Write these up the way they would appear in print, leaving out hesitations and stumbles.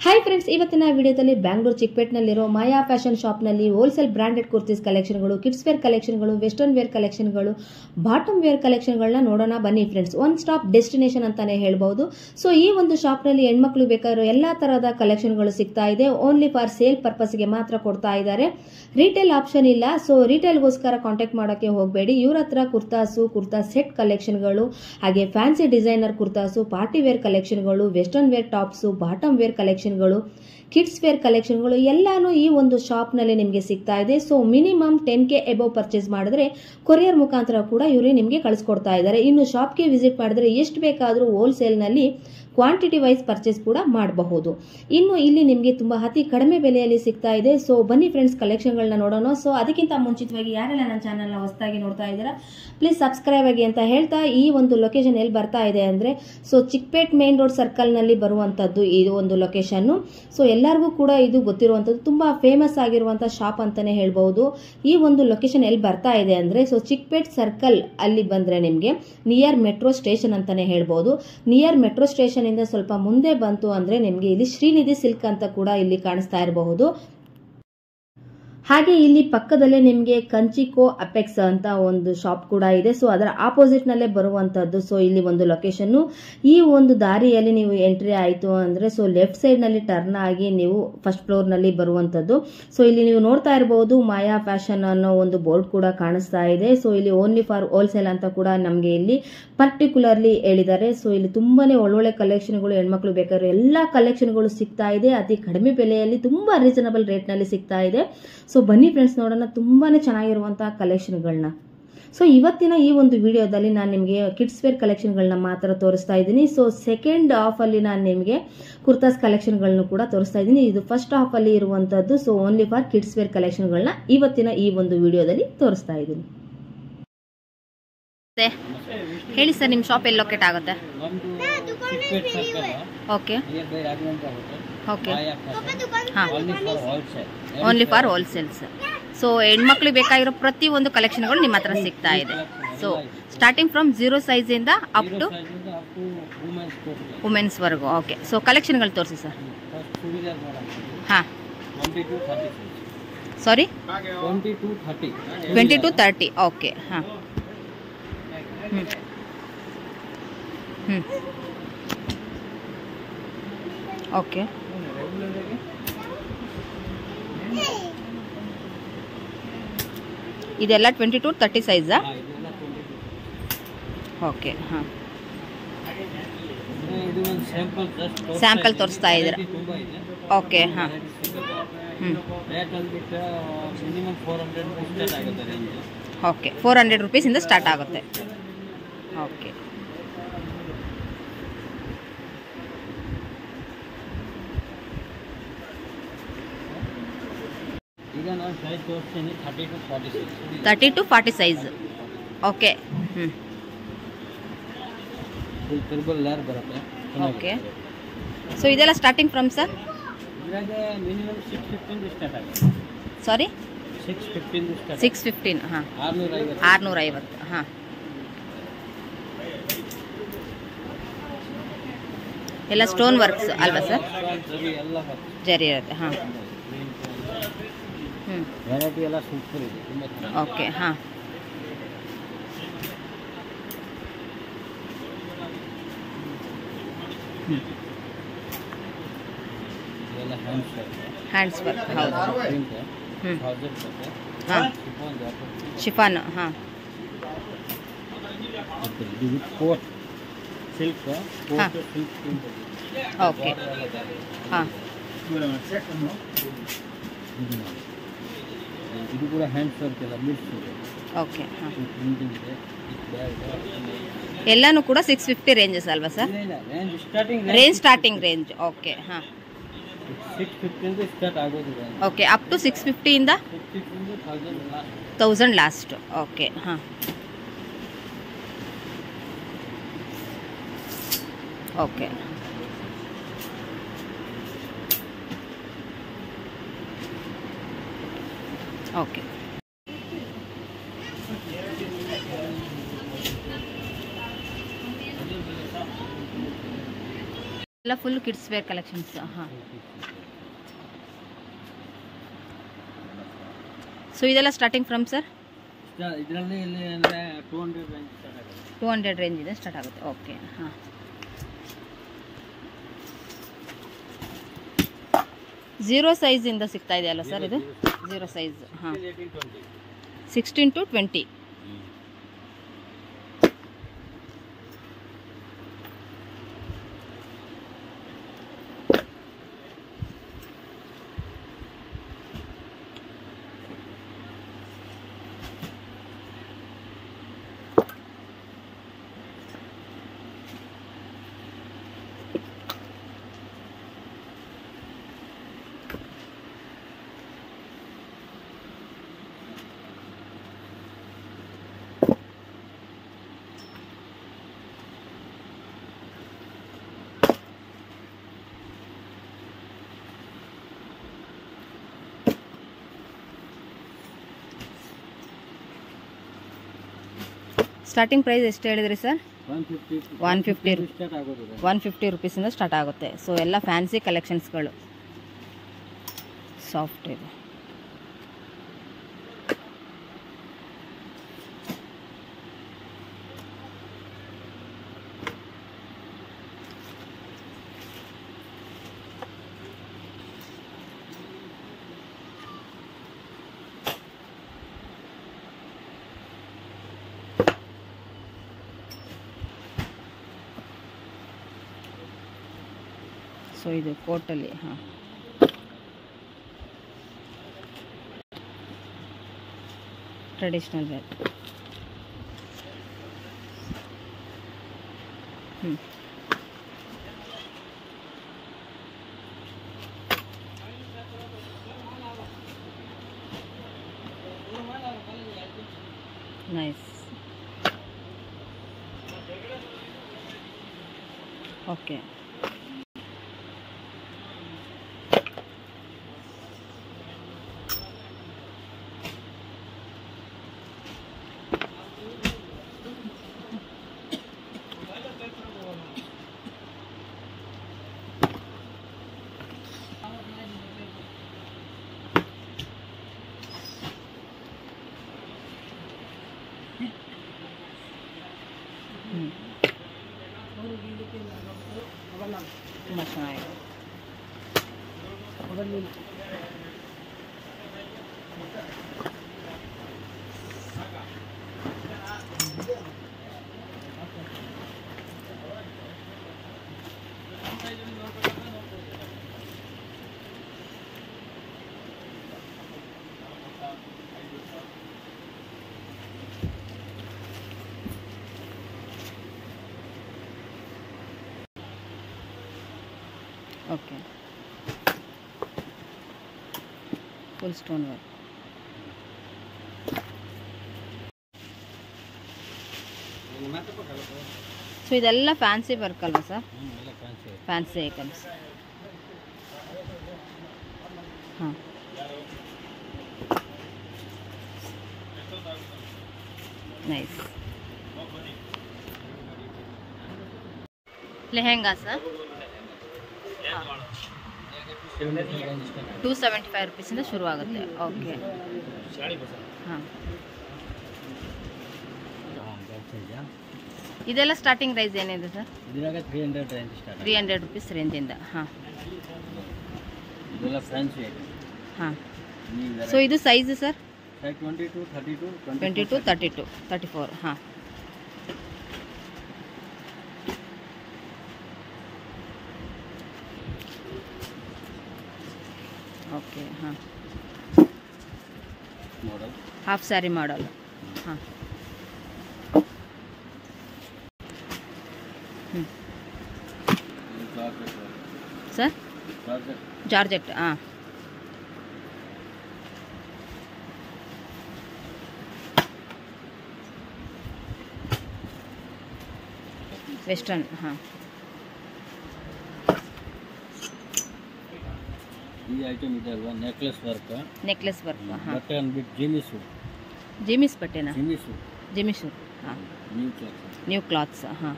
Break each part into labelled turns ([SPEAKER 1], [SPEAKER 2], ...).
[SPEAKER 1] हाय friends ಇವತ್ತಿನ ವಿಡಿಯೋದಲ್ಲಿ ಬ್ಯಾಂಗ್ಳೂರ್ ಚಿಕ್ಕಪೇಟೆನಲ್ಲಿರೋ ಮಾಯಾ ಫ್ಯಾಷನ್ ಶಾಪ್ನಲ್ಲಿ ಹೋಲ್ಸೇಲ್ ಬ್ರಾಂಡೆಡ್ ಕುರ್ತೀಸ್ ಕಲೆಕ್ಷನ್ಗಳು, ಕಿಡ್ಸ್ ವೇರ್ ಕಲೆಕ್ಷನ್ಗಳು, ವೆಸ್ಟರ್ನ್ ವೇರ್ ಕಲೆಕ್ಷನ್ಗಳು, ಬಾಟಮ್ ವೇರ್ ಕಲೆಕ್ಷನ್ಗಳನ್ನ ನೋಡೋಣ ಬನ್ನಿ ಫ್ರೆಂಡ್ಸ್. ಒನ್ ಸ್ಟಾಪ್ ಡೆಸ್ಟಿನೇಷನ್ ಅಂತಾನೆ ಹೇಳ್ಬಹುದು. ಸೊ ಈ ಒಂದು ಶಾಪ್ನಲ್ಲಿ ಹೆಣ್ಮಕ್ಳು ಬೇಕಾಗಿರೋ ಎಲ್ಲಾ ತರಹದ ಕಲೆಕ್ಷನ್ಗಳು ಸಿಗ್ತಾ ಇದೆ. ಓನ್ಲಿ ಫಾರ್ ಸೇಲ್ ಪರ್ಪಸ್ಗೆ ಮಾತ್ರ ಕೊಡ್ತಾ ಇದ್ದಾರೆ. ರಿಟೇಲ್ ಆಪ್ಷನ್ ಇಲ್ಲ. ಸೊ ರಿಟೇಲ್ಗೋಸ್ಕರ ಕಾಂಟ್ಯಾಕ್ಟ್ ಮಾಡೋಕೆ ಹೋಗಬೇಡಿ. ಇವ್ರ ಹತ್ರ ಕುರ್ತಾ ಸೆಟ್ ಕಲೆಕ್ಷನ್ಗಳು, ಹಾಗೆ fancy designer kurtas, party wear ಕಲೆಕ್ಷನ್ಗಳು, western wear tops, bottom wear collection, kids wear ಕಲೆಕ್ಷನ್ಗಳು ಎಲ್ಲಾನು ಈ ಒಂದು ಶಾಪ್ ನಲ್ಲಿ ನಿಮಗೆ ಸಿಗ್ತಾ ಇದೆ. So minimum 10K above purchase ಮಾಡಿದ್ರೆ ಕೊರಿಯರ್ ಮುಖಾಂತರ ಕೂಡ ಇವರು ನಿಮಗೆ ಕಳಿಸ್ಕೊಡ್ತಾ ಇದ್ದಾರೆ. ಇನ್ನು ಶಾಪ್ಗೆ ವಿಸಿಟ್ ಮಾಡಿದ್ರೆ ಎಷ್ಟು ಬೇಕಾದರೂ ಹೋಲ್ಸೇಲ್ ನಲ್ಲಿ ಕ್ವಾಂಟಿಟಿ ವೈಸ್ ಪರ್ಚೇಸ್ ಕೂಡ ಮಾಡಬಹುದು. ಇನ್ನು ಇಲ್ಲಿ ನಿಮಗೆ ತುಂಬಾ ಅತಿ ಕಡಿಮೆ ಬೆಲೆಯಲ್ಲಿ ಸಿಗ್ತಾ ಇದೆ. ಸೊ ಬನ್ನಿ ಫ್ರೆಂಡ್ಸ್, ಕಲೆಕ್ಷನ್ಗಳನ್ನ ನೋಡೋಣ. ಸೊ ಅದಕ್ಕಿಂತ ಮುಂಚಿತವಾಗಿ ಯಾರೆಲ್ಲ ನನ್ನ ಚಾನಲ್ನ ಹೊಸದಾಗಿ ನೋಡ್ತಾ ಇದ್ದೀರಾ ಪ್ಲೀಸ್ ಸಬ್ಸ್ಕ್ರೈಬ್ ಆಗಿ ಅಂತ ಹೇಳ್ತಾ, ಈ ಒಂದು ಲೊಕೇಶನ್ ಎಲ್ಲಿ ಬರ್ತಾ ಇದೆ ಅಂದ್ರೆ so Chickpet main road circle ನಲ್ಲಿ ಬರುವಂತದ್ದು ಈ ಒಂದು ಲೊಕೇಶನ್. ಸೊ ಎಲ್ಲರಿಗೂ ಕೂಡ ಇದು ಗೊತ್ತಿರುವಂತದ್ದು, ತುಂಬಾ ಫೇಮಸ್ ಆಗಿರುವಂತಹ ಶಾಪ್ ಅಂತಾನೆ ಹೇಳ್ಬಹುದು. ಈ ಒಂದು ಲೊಕೇಶನ್ ಎಲ್ಲಿ ಬರ್ತಾ ಇದೆ ಅಂದ್ರೆ ಸೊ ಚಿಕ್ಕಪೇಟ್ ಸರ್ಕಲ್ ಅಲ್ಲಿ ಬಂದ್ರೆ ನಿಮ್ಗೆ ನಿಯರ್ ಮೆಟ್ರೋ ಸ್ಟೇಷನ್ ಅಂತಾನೆ ಹೇಳ್ಬಹುದು. ನಿಯರ್ ಮೆಟ್ರೋ ಸ್ಟೇಷನ್ ಇಂದ ಸ್ವಲ್ಪ ಮುಂದೆ ಬಂತು ಅಂದ್ರೆ ನಿಮ್ಗೆ ಇಲ್ಲಿ ಶ್ರೀನಿಧಿ ಸಿಲ್ಕ್ ಅಂತ ಕೂಡ ಇಲ್ಲಿ ಕಾಣಿಸ್ತಾ ಇರಬಹುದು. ಹಾಗೆ ಇಲ್ಲಿ ಪಕ್ಕದಲ್ಲೇ ನಿಮ್ಗೆ ಕಂಚಿಕೋ ಅಪೆಕ್ಸ್ ಅಂತ ಒಂದು ಶಾಪ್ ಕೂಡ ಇದೆ. ಸೊ ಅದರ ಆಪೋಸಿಟ್ ನಲ್ಲೇ ಬರುವಂತದ್ದು. ಸೊ ಇಲ್ಲಿ ಒಂದು ಲೊಕೇಶನ್. ಈ ಒಂದು ದಾರಿಯಲ್ಲಿ ನೀವು ಎಂಟ್ರಿ ಆಯ್ತು ಅಂದ್ರೆ ಸೊ ಲೆಫ್ಟ್ ಸೈಡ್ ನಲ್ಲಿ ಟರ್ನ್ ಆಗಿ ನೀವು ಫಸ್ಟ್ ಫ್ಲೋರ್ ನಲ್ಲಿ ಬರುವಂತದ್ದು. ಸೊ ಇಲ್ಲಿ ನೀವು ನೋಡ್ತಾ ಇರಬಹುದು ಮಾಯಾ ಫ್ಯಾಷನ್ ಅನ್ನೋ ಒಂದು ಬೋರ್ಡ್ ಕೂಡ ಕಾಣಿಸ್ತಾ ಇದೆ. ಸೊ ಇಲ್ಲಿ ಓನ್ಲಿ ಫಾರ್ ಹೋಲ್ಸೇಲ್ ಅಂತ ಕೂಡ ನಮ್ಗೆ ಇಲ್ಲಿ ಪರ್ಟಿಕ್ಯುಲರ್ಲಿ ಹೇಳಿದ್ದಾರೆ. ಸೊ ಇಲ್ಲಿ ತುಂಬಾನೇ ಒಳ್ಳೊಳ್ಳೆ ಕಲೆಕ್ಷನ್ಗಳು, ಹೆಣ್ಮಕ್ಳು ಬೇಕಾದ್ರೆ ಎಲ್ಲಾ ಕಲೆಕ್ಷನ್ಗಳು ಸಿಗ್ತಾ ಇದೆ. ಅತಿ ಕಡಿಮೆ ಬೆಲೆಯಲ್ಲಿ ತುಂಬಾ ರೀಸನಬಲ್ ರೇಟ್ ನಲ್ಲಿ ಸಿಗ್ತಾ ಇದೆ. ಸೊ ಬನ್ನಿ ಫ್ರೆಂಡ್ಸ್ ನೋಡೋಣ ತುಂಬಾನೇ ಚೆನ್ನಾಗಿರುವಂತಹ ಕಲೆಕ್ಷನ್ಗಳನ್ನ. ಸೊ ಇವತ್ತಿನ ಈ ಒಂದು ವಿಡಿಯೋದಲ್ಲಿ ನಾನು ನಿಮಗೆ ಕಿಡ್ಸ್ ವೇರ್ ಕಲೆಕ್ಷನ್ಗಳನ್ನ ಮಾತ್ರ ತೋರಿಸ್ತಾ ಇದ್ದೀನಿ. ಸೊ ಸೆಕೆಂಡ್ ಹಾಫ್ ಅಲ್ಲಿ ನಾನು ನಿಮಗೆ ಕುರ್ತಾಸ್ ಕಲೆಕ್ಷನ್ಗಳನ್ನು ಕೂಡ ತೋರಿಸ್ತಾ ಇದ್ದೀನಿ. ಇದು ಫಸ್ಟ್ ಹಾಫ್ ಅಲ್ಲಿ ಇರುವಂತದ್ದು. So only for kids wear ಕಲೆಕ್ಷನ್ಗಳನ್ನ ಇವತ್ತಿನ ಈ ಒಂದು ವಿಡಿಯೋದಲ್ಲಿ ತೋರಿಸ್ತಾ ಇದ್ದೀನಿ. ಹೇಳಿ ಸರ್, ನಿಮ್ಮ ಶಾಪ್ ಎಲ್ಲಿ ಲೊಕೇಟ್ ಆಗುತ್ತೆ? ಓಕೆ ಓಕೆ, ಹಾಂ, ಓನ್ಲಿ ಫಾರ್ ಹೋಲ್ಸೇಲ್ಸ್. ಸೊ ಹೆಣ್ಮಕ್ಳಿಗೆ ಬೇಕಾಗಿರೋ ಪ್ರತಿ ಒಂದು ಕಲೆಕ್ಷನ್ಗಳು ನಿಮ್ಮ ಹತ್ರ ಸಿಗ್ತಾ ಇದೆ. ಸೊ ಸ್ಟಾರ್ಟಿಂಗ್ ಫ್ರಮ್ 0 ಸೈಜ್ ಇಂದ ಅಪ್ ಟು ವುಮೆನ್ಸ್ ವರ್ಗು. ಓಕೆ, ಸೊ ಕಲೆಕ್ಷನ್ಗಳು ತೋರಿಸಿ ಸರ್. ಹಾಂ, ಸಾರಿ 20 to 30. ಓಕೆ, ಹಾಂ, ಓಕೆ, ಇದೆಲ್ಲ 20 to 30 ಸೈಜಾ? ಓಕೆ, ಹಾಂ, ಸ್ಯಾಂಪಲ್ ತೋರಿಸ್ತಾ ಇದ್ದೀರಾ? ಓಕೆ, ಹಾಂ, ಓಕೆ, 400 ರೂಪೀಸಿಂದ ಸ್ಟಾರ್ಟ್ ಆಗುತ್ತೆ. ಓಕೆ, ಈಗ ನಾನು ಸೈಜ್ ತೋರಿಸ್ತೀನಿ 30 to 40 size. Okay, triple layer ಬರುತ್ತೆ. ಓಕೆ, ಸೊ ಇದೆಲ್ಲ starting from sir minimum 615 start ಆಗುತ್ತೆ. ಸಾರಿ 615, ಹಾಂ, 650, ಹಾಂ. ಎಲ್ಲ ಸ್ಟೋನ್ ವರ್ಕ್ಸ್ ಅಲ್ವಾ ಸರ್? ಜರಿ ಇರುತ್ತೆ, ಹಾಂ. ವೆರೈಟಿ ಎಲ್ಲ ಸೂಪರ್ ಇದೆ, ತುಂಬಾ ಚೆನ್ನಾಗಿದೆ. ಓಕೆ, ಹಾಂ, ಎಲ್ಲ ಹ್ಯಾಂಡ್ಸ್ ವರ್ಕ್, ಹೌದು. ಹಾಂ, ಶಿಫಾನ್, ಹಾಂ, ಕೋಟ್ ಸಿಲ್ಕ್, ಓಕೆ, ಹಾಂ, ಇದು ಕೂಡ ಹ್ಯಾಂಡ್ಸ್ ವರ್ಕ್ ಎಲ್ಲ ಮಿಕ್ಸ್ ಇದೆ. ಓಕೆ, ಹಾಂ, ಎಲ್ಲಾನು ಕೂಡ 650 ರೇಂಜಸ್ ಅಲ್ವಾ sir? Range starting range. Okay, ಹಾಂ, 650 ಸ್ಟಾರ್ಟ್ ಆಗೋದು. ಓಕೆ, ಅಪ್ ಟು 650 ಇಂದ 1000 ಲಾಸ್ಟ್. ಓಕೆ, ಹಾಂ, ಓಕೆ, ಓಕೆ, ಎಲ್ಲ ಫುಲ್ ಕಿಡ್ಸ್ ವೇರ್ ಕಲೆಕ್ಷನ್ಸ್. ಹಾಂ, ಸೊ ಇದೆಲ್ಲ ಸ್ಟಾರ್ಟಿಂಗ್ ಫ್ರಮ್ ಸರ್
[SPEAKER 2] ಇದರಲ್ಲಿ ಇಲ್ಲಿ ಅಂದರೆ 200 ರೇಂಜ್ ಸ್ಟಾರ್ಟ್ ಆಗುತ್ತೆ.
[SPEAKER 1] 200 ರೇಂಜ್ ಇದೆ ಸ್ಟಾರ್ಟ್ ಆಗುತ್ತೆ. ಓಕೆ. ಹಾಂ, 0 ಸೈಜಿಂದ ಸಿಗ್ತಾ ಇದೆಯಲ್ಲ ಸರ್ ಇದು? 0 ಸೈಜ್. ಹಾಂ, 16 to 20. ಸ್ಟಾರ್ಟಿಂಗ್ ಪ್ರೈಸ್ ಎಷ್ಟು ಹೇಳಿದ್ರಿ ಸರ್? 150 ರುಪೀಸಿಂದ ಸ್ಟಾರ್ಟ್ ಆಗುತ್ತೆ. ಸೊ ಎಲ್ಲ ಫ್ಯಾನ್ಸಿ ಕಲೆಕ್ಷನ್ಸ್ಗಳು, ಸಾಫ್ಟ್ ಇದೆ. ಸೊ ಇದು ಕೋಟಲ್ಲಿ. ಹಾಂ, ಟ್ರೆಡಿಷ್ನಲ್ ವೇರ್. ನೈಸ್. ಓಕೆ. ತುಂಬ ಚೆನ್ನಾಗಿದೆ. Okay, full stone work. So ಇದೆಲ್ಲ ಫ್ಯಾನ್ಸಿ ವರ್ಕ್ ಅಲ್ವಾ ಸರ್? Fancy items. ಹಾಂ, ನೈಸ್. ಲೆಹೆಂಗಾ ಸರ್? 275 ರುಪೀಸಿಂದ ಶುರು ಆಗುತ್ತೆ. ಓಕೆ. ಹಾಂ, ಇದೆಲ್ಲ ಸ್ಟಾರ್ಟಿಂಗ್ ಪ್ರೈಸ್ ಏನಿದೆ ಸರ್? 300 ರುಪೀಸ್ ರೇಂಜಿಂದ. ಹಾಂ ಹಾಂ. ಸೊ ಇದು ಸೈಜ್ ಸರ್?
[SPEAKER 2] 22, 32,
[SPEAKER 1] 22, 32, 34. ಹಾಂ. ಓಕೆ. ಹಾಂ, ಹಾಫ್ ಸ್ಯಾರಿ ಮಾಡಲ್. ಹಾಂ. Sir georgette. ಹಾಂ. ವೆಸ್ಟರ್ನ್. ಹಾಂ.
[SPEAKER 2] ಈ ಐಟಮ್ ಇದೆ ಅಲ್ವಾ, ನೆಕ್ಲೆಸ್ ವರ್ಕ್.
[SPEAKER 1] Necklace work. ಹಾಂ.
[SPEAKER 2] ಬಟ್ಟೆ ಅಂದ್ಬಿಟ್ಟು ಜಿಮಿಸು.
[SPEAKER 1] ಜಿಮಿಸ್ ಬಟ್ಟೆನಾ?
[SPEAKER 2] ಜಿಮಿಸು.
[SPEAKER 1] ಜಿಮಿಸು. ಹಾಂ.
[SPEAKER 2] New clothes.
[SPEAKER 1] New clothes. ಹಾಂ.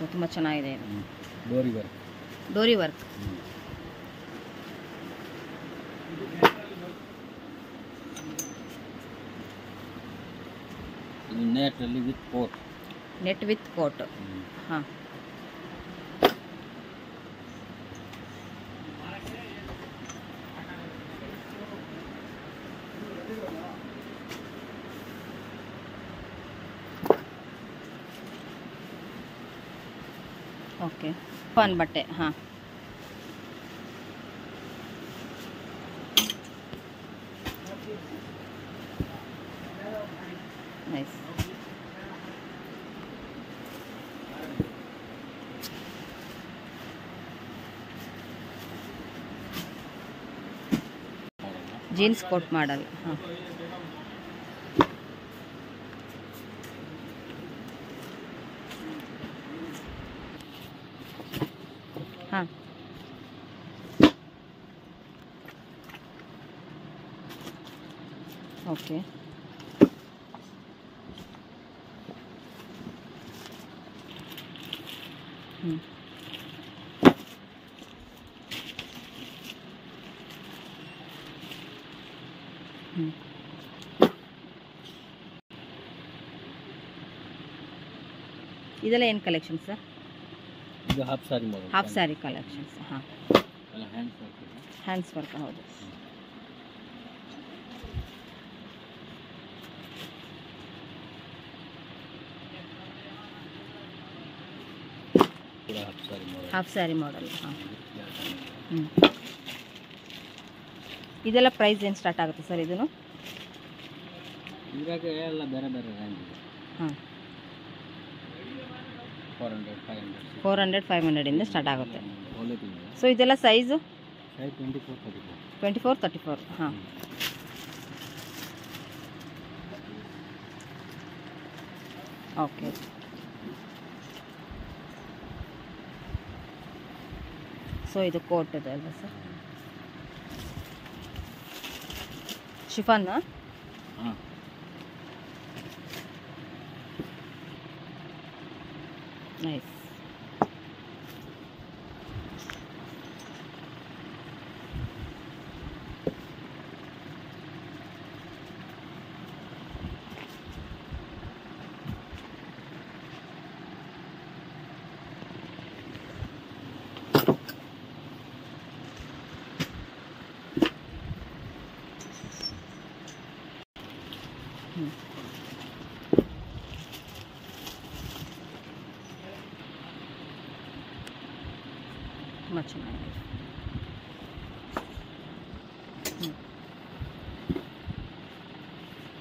[SPEAKER 1] ಸೊ ತುಂಬ ಚೆನ್ನಾಗಿದೆ ಇದು.
[SPEAKER 2] ಡೋರಿ ವರ್ಕ್.
[SPEAKER 1] ಡೋರಿ ವರ್ಕ್.
[SPEAKER 2] ಇದು ನೆಟ್ ಅಲ್ಲಿ with coat.
[SPEAKER 1] Net with coat. ಹಾಂ. ಓಕೆ, ಫನ್ ಬಟ್ಟೆ. ಹಾಂ, ನೈಸ್. ಜೀನ್ಸ್ ಕೋಟ್ ಮಾಡಲ್. ಹಾಂ, ಹಾಂ. ಓಕೆ, ಹ್ಞೂ. ಹ್ಞೂ. ಇದೆಲ್ಲ ಏನು ಕಲೆಕ್ಷನ್ ಸರ್?
[SPEAKER 2] ಇದು half sari model.
[SPEAKER 1] Half sari collections. ಹಾಂ,
[SPEAKER 2] ಎಲ್ಲ ಹ್ಯಾಂಡ್ಸ್ ವರ್ಕ್.
[SPEAKER 1] Hands work. ಹೌದು.
[SPEAKER 2] ಕೂಡ half sari model.
[SPEAKER 1] Half sari model. ಹಾಂ. ಹ್ಞೂ. ಇದೆಲ್ಲ ಪ್ರೈಸ್ ಏನು ಸ್ಟಾರ್ಟ್ ಆಗುತ್ತೆ ಸರ್ ಇದನ್ನು?
[SPEAKER 2] ಇದ್ರಾಗ ಎಲ್ಲ ಬೇರೆ ಬೇರೆ ರೇಂಜ್ ಇದೆ.
[SPEAKER 1] ಹಾಂ,
[SPEAKER 2] 400, 500.
[SPEAKER 1] 400, 500ಇಂದ ಸ್ಟಾರ್ಟ್ ಆಗುತ್ತೆ.
[SPEAKER 2] ಕ್ವಾಲಿಟಿ ಇದೆ.
[SPEAKER 1] ಸೊ ಇದೆಲ್ಲ ಸೈಜು?
[SPEAKER 2] ಸೈಜ್ 24, 34.
[SPEAKER 1] 24, 34. ಹಾಂ. ಓಕೆ. ಸೊ ಇದು ಕೋಟ್ ಇದೆ ಅಲ್ವಾ ಸರ್? ಶಿಫಾನಾ?
[SPEAKER 2] ಹಾಂ.
[SPEAKER 1] ನೈಸ್. ತುಂಬ ಚೆನ್ನಾಗಿದೆ.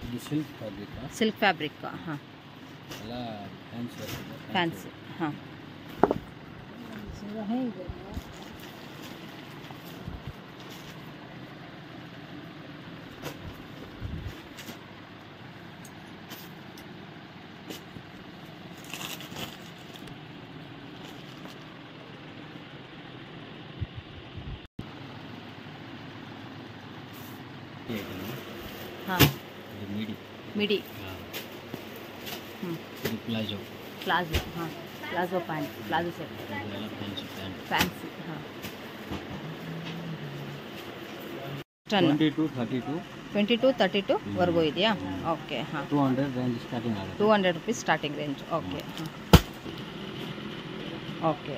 [SPEAKER 2] ಇದು ಸಿಲ್ಕ್ ಫ್ಯಾಬ್ರಿಕ್.
[SPEAKER 1] Silk fabric. ಹಾಂ,
[SPEAKER 2] ಎಲ್ಲ ಹ್ಯಾಂಡ್ಸ್ ವರ್ಕ್ ಇದೆ.
[SPEAKER 1] ಫ್ಯಾನ್ಸಿ. ಹಾಂ. ಹಾಂ,
[SPEAKER 2] ಇದು ಮಿಡಿ.
[SPEAKER 1] ಮಿಡಿ.
[SPEAKER 2] ಇದು ಪ್ಲಾಜೋ.
[SPEAKER 1] ಪ್ಲಾಜೋ. ಹಾಂ, ಪ್ಲಾಜೋ ಪ್ಯಾಂಟ್, ಪ್ಲಾಜೋ ಸೆಟ್.
[SPEAKER 2] ಇದೆಲ್ಲ ಫ್ಯಾನ್ಸಿ ಪ್ಯಾಂಟ್.
[SPEAKER 1] ಫ್ಯಾನ್ಸಿ. ಹಾಂ.
[SPEAKER 2] 22, 32.
[SPEAKER 1] 22, 32 ವರೆಗೂ ಇದೆಯಾ? ಓಕೆ. ಹಾಂ,
[SPEAKER 2] 200 ರೇಂಜ್ ಸ್ಟಾರ್ಟಿಂಗ್ ಆಗುತ್ತೆ.
[SPEAKER 1] 200 ರುಪೀಸ್ ಸ್ಟಾರ್ಟಿಂಗ್ ರೇಂಜ್. ಓಕೆ. ಹಾಂ, ಓಕೆ.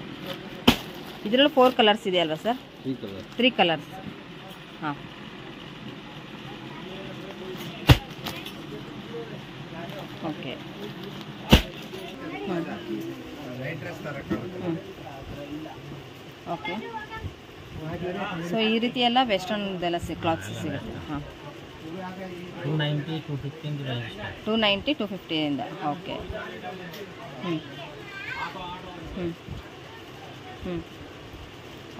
[SPEAKER 1] ಇದರಲ್ಲೂ 4 ಕಲರ್ಸ್ ಇದೆಯಲ್ವಾ ಸರ್?
[SPEAKER 2] 3 ಕಲರ್.
[SPEAKER 1] 3 ಕಲರ್ಸ್. ಹಾಂ. ಓಕೆ. ಓಕೆ. ಸೊ ಈ ರೀತಿ ಎಲ್ಲ ವೆಸ್ಟರ್ನ್ದೆಲ್ಲ ಕ್ಲಾತ್ಸ್ ಸಿಗುತ್ತೆ. ಹಾಂ,
[SPEAKER 2] 290, 215 ರೇಂಜ್.
[SPEAKER 1] 290, 250ಇಂದ. ಓಕೆ. ಹ್ಞೂ, ಹ್ಞೂ, ಹ್ಞೂ.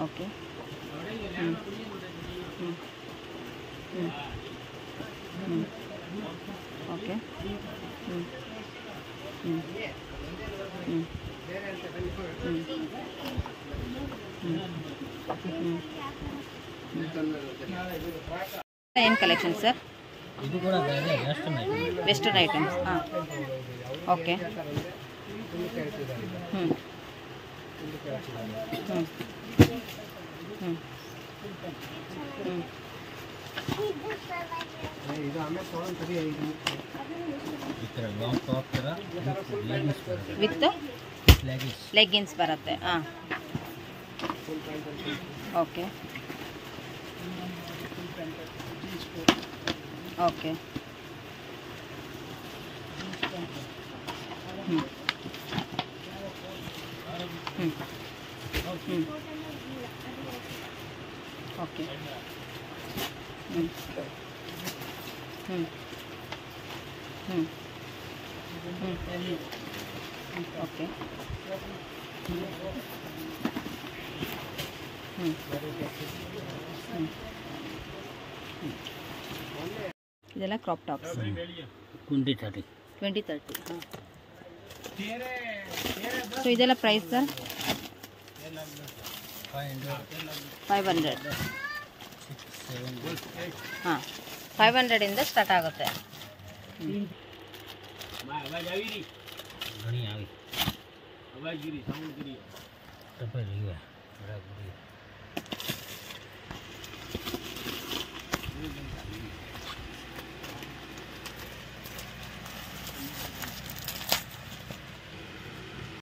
[SPEAKER 1] ಓಕೆ. ಹ್ಞೂ, ಹ್ಞೂ, ಹ್ಞೂ, ಹ್ಞೂ. ಓಕೆ. ಹ್ಞೂ, ಹ್ಞೂ, ಹ್ಞೂ, ಏನು ಕಲೆಕ್ಷನ್ ಸರ್?
[SPEAKER 2] ಇದು ಕೂಡ ಬೇರೆ ವೆಸ್ಟರ್ನ್ ಐಟಮ್.
[SPEAKER 1] Western items. ಹಾಂ, ಓಕೆ. ಹ್ಞೂ, ವಿತ್ ಲೆಗ್ಗಿನ್ಸ್ ಬರುತ್ತೆ. ಹಾಂ, ಓಕೆ ಓಕೆ. ಓಕೆ. ಓಕೆ. ಇದೆಲ್ಲ ಕ್ರಾಪ್ ಟಾಪ್ಸ್
[SPEAKER 2] 20-30.
[SPEAKER 1] 20-30. ಹಾಂ. ಸೊ ಇದೆಲ್ಲ ಪ್ರೈಸ್ ಸರ್ 500. ಹಾಂ, 500ಇಂದ ಸ್ಟಾರ್ಟ್ ಆಗುತ್ತೆ.